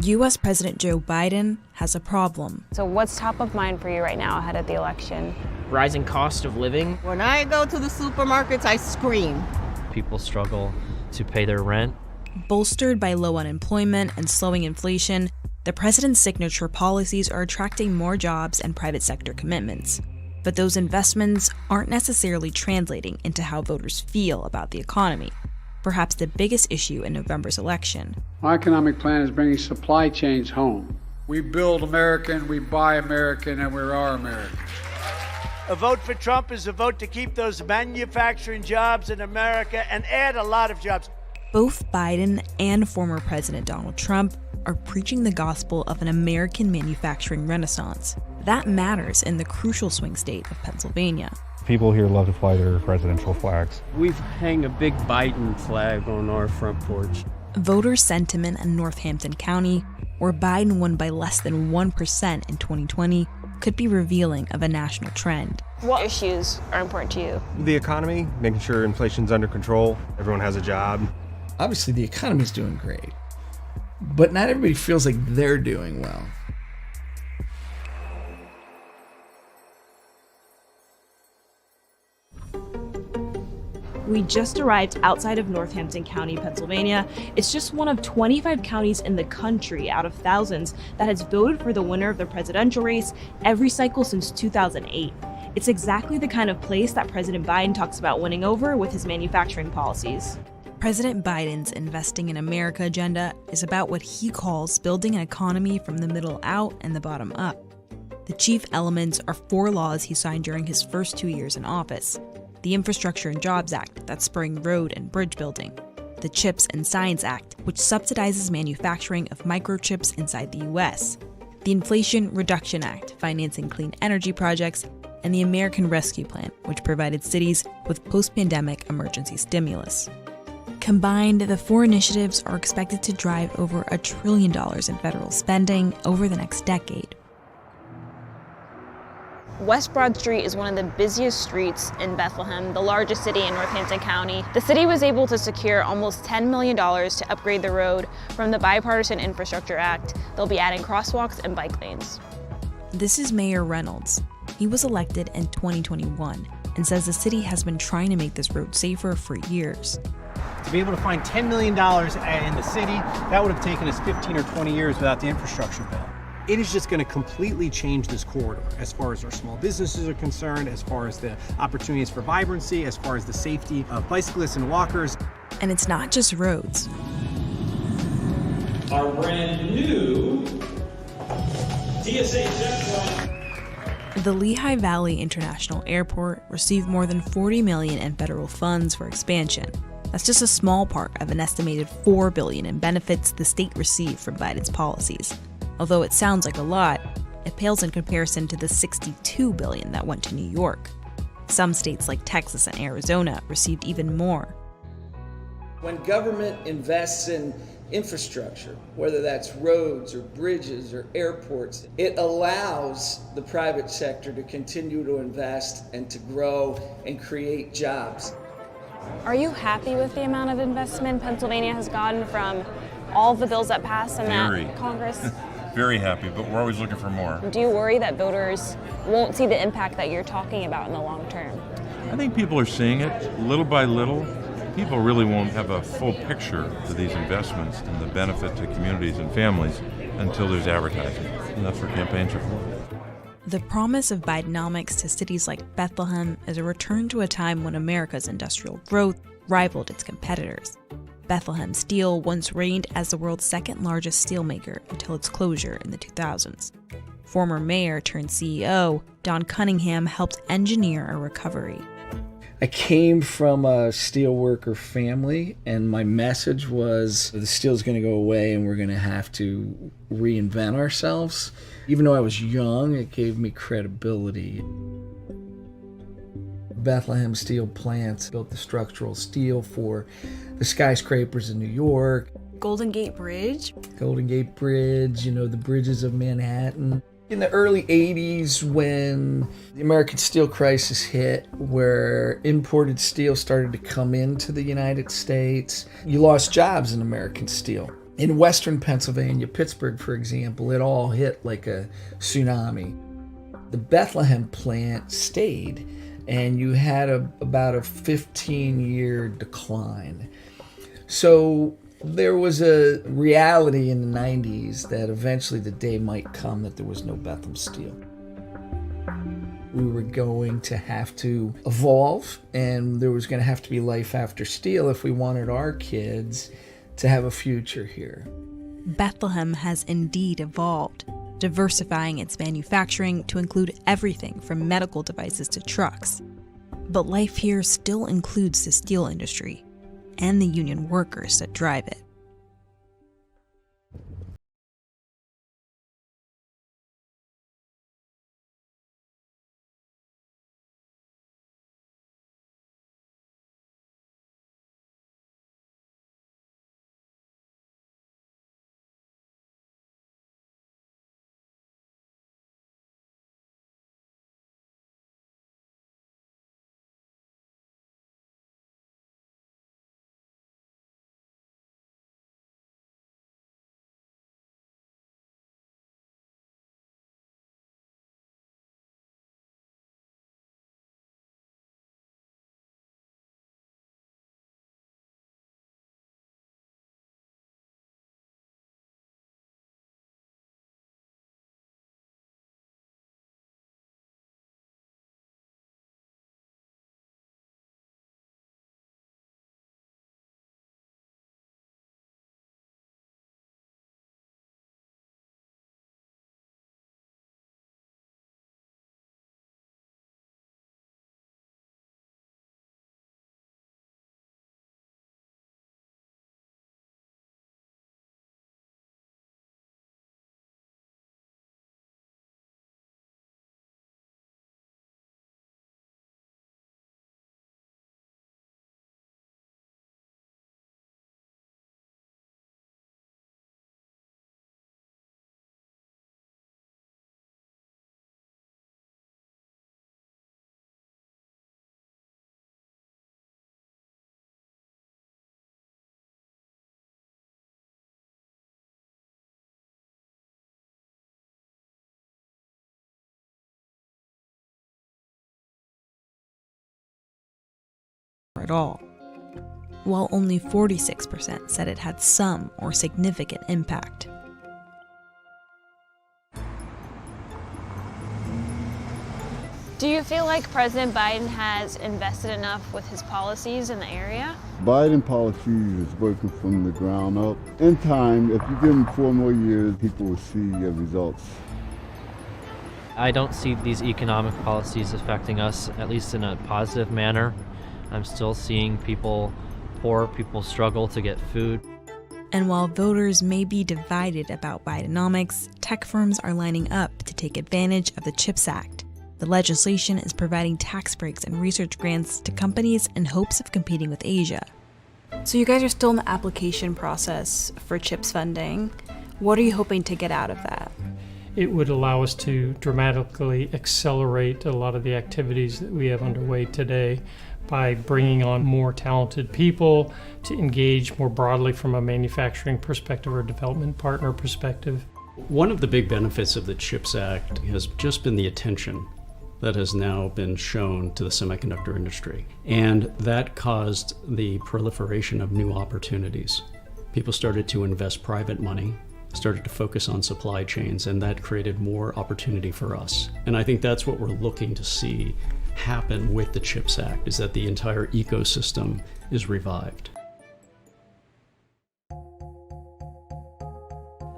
U.S. President Joe Biden has a problem. So what's top of mind for you right now ahead of the election? Rising cost of living. When I go to the supermarkets, I scream. People struggle to pay their rent. Bolstered by low unemployment and slowing inflation, the president's signature policies are attracting more jobs and private sector commitments. But those investments aren't necessarily translating into how voters feel about the economy, perhaps the biggest issue in November's election. My economic plan is bringing supply chains home. We build American, we buy American, and we are American. A vote for Trump is a vote to keep those manufacturing jobs in America and add a lot of jobs. Both Biden and former President Donald Trump are preaching the gospel of an American manufacturing renaissance. That matters in the crucial swing state of Pennsylvania. People here love to fly their presidential flags. We've hung a big Biden flag on our front porch. Voter sentiment in Northampton County, where Biden won by less than 1% in 2020, could be revealing of a national trend. What issues are important to you? The economy, making sure inflation's under control, everyone has a job. Obviously, the economy's doing great, but not everybody feels like they're doing well. We just arrived outside of Northampton County, Pennsylvania. It's just one of 25 counties in the country out of thousands that has voted for the winner of the presidential race every cycle since 2008. It's exactly the kind of place that President Biden talks about winning over with his manufacturing policies. President Biden's Investing in America agenda is about what he calls building an economy from the middle out and the bottom up. The chief elements are 4 laws he signed during his first 2 years in office. The Infrastructure and Jobs Act that's spurring road and bridge building, the CHIPS and Science Act, which subsidizes manufacturing of microchips inside the US, the Inflation Reduction Act, financing clean energy projects, and the American Rescue Plan, which provided cities with post-pandemic emergency stimulus. Combined, the 4 initiatives are expected to drive over $1 trillion in federal spending over the next decade. West Broad Street is one of the busiest streets in Bethlehem, the largest city in Northampton County. The city was able to secure almost $10 million to upgrade the road from the Bipartisan Infrastructure Act. They'll be adding crosswalks and bike lanes. This is Mayor Reynolds. He was elected in 2021 and says the city has been trying to make this road safer for years. To be able to find $10 million in the city, that would have taken us 15 or 20 years without the infrastructure bill. It is just going to completely change this corridor as far as our small businesses are concerned, as far as the opportunities for vibrancy, as far as the safety of bicyclists and walkers. And it's not just roads. Our brand new TSA checkpoint. The Lehigh Valley International Airport received more than $40 million in federal funds for expansion. That's just a small part of an estimated $4 billion in benefits the state received from Biden's policies. Although it sounds like a lot, it pales in comparison to the $62 billion that went to New York. Some states like Texas and Arizona received even more. When government invests in infrastructure, whether that's roads or bridges or airports, it allows the private sector to continue to invest and to grow and create jobs. Are you happy with the amount of investment Pennsylvania has gotten from all the bills that passed in that Congress? Very happy, but we're always looking for more. Do you worry that voters won't see the impact that you're talking about in the long term? I think people are seeing it little by little. People really won't have a full picture of these investments and the benefit to communities and families until there's advertising. And that's what campaigns are for. The promise of Bidenomics to cities like Bethlehem is a return to a time when America's industrial growth rivaled its competitors. Bethlehem Steel once reigned as the world's second largest steelmaker until its closure in the 2000s. Former mayor turned CEO, Don Cunningham, helped engineer a recovery. I came from a steelworker family, and my message was the steel's going to go away and we're going to have to reinvent ourselves. Even though I was young, it gave me credibility. Bethlehem Steel plants built the structural steel for the skyscrapers in New York. Golden Gate Bridge, the bridges of Manhattan. In the early 80s, when the American steel crisis hit, where imported steel started to come into the United States, you lost jobs in American steel. In western Pennsylvania, Pittsburgh, for example, it all hit like a tsunami. The Bethlehem plant stayed, and you had about a 15-year decline. So there was a reality in the 90s that eventually the day might come that there was no Bethlehem steel. We were going to have to evolve, and there was going to have to be life after steel if we wanted our kids to have a future here. Bethlehem has indeed evolved, diversifying its manufacturing to include everything from medical devices to trucks. But life here still includes the steel industry and the union workers that drive it. At all, while only 46% said it had some or significant impact. Do you feel like President Biden has invested enough with his policies in the area? Biden policy is working from the ground up. In time, if you give him 4 more years, people will see results. I don't see these economic policies affecting us, at least in a positive manner. I'm still seeing poor people struggle to get food. And while voters may be divided about Bidenomics, tech firms are lining up to take advantage of the CHIPS Act. The legislation is providing tax breaks and research grants to companies in hopes of competing with Asia. So you guys are still in the application process for CHIPS funding. What are you hoping to get out of that? It would allow us to dramatically accelerate a lot of the activities that we have underway today by bringing on more talented people to engage more broadly from a manufacturing perspective or development partner perspective. One of the big benefits of the CHIPS Act has just been the attention that has now been shown to the semiconductor industry. And that caused the proliferation of new opportunities. People started to invest private money, started to focus on supply chains, and that created more opportunity for us. And I think that's what we're looking to see happen with the CHIPS Act, is that the entire ecosystem is revived.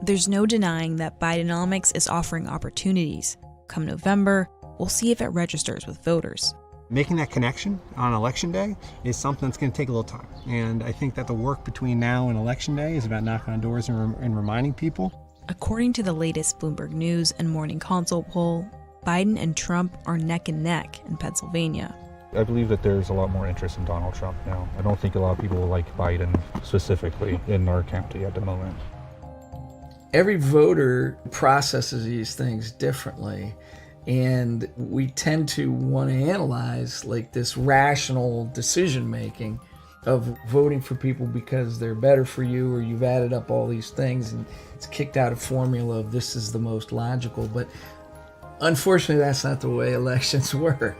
There's no denying that Bidenomics is offering opportunities. Come November, we'll see if it registers with voters. Making that connection on Election Day is something that's going to take a little time. And I think that the work between now and Election Day is about knocking on doors and reminding people. According to the latest Bloomberg News and Morning Consult poll, Biden and Trump are neck and neck in Pennsylvania. I believe that there's a lot more interest in Donald Trump now. I don't think a lot of people like Biden specifically in our county at the moment. Every voter processes these things differently, and we tend to want to analyze like this rational decision making. of voting for people because they're better for you, or you've added up all these things and it's kicked out a formula of this is the most logical. But unfortunately, that's not the way elections work.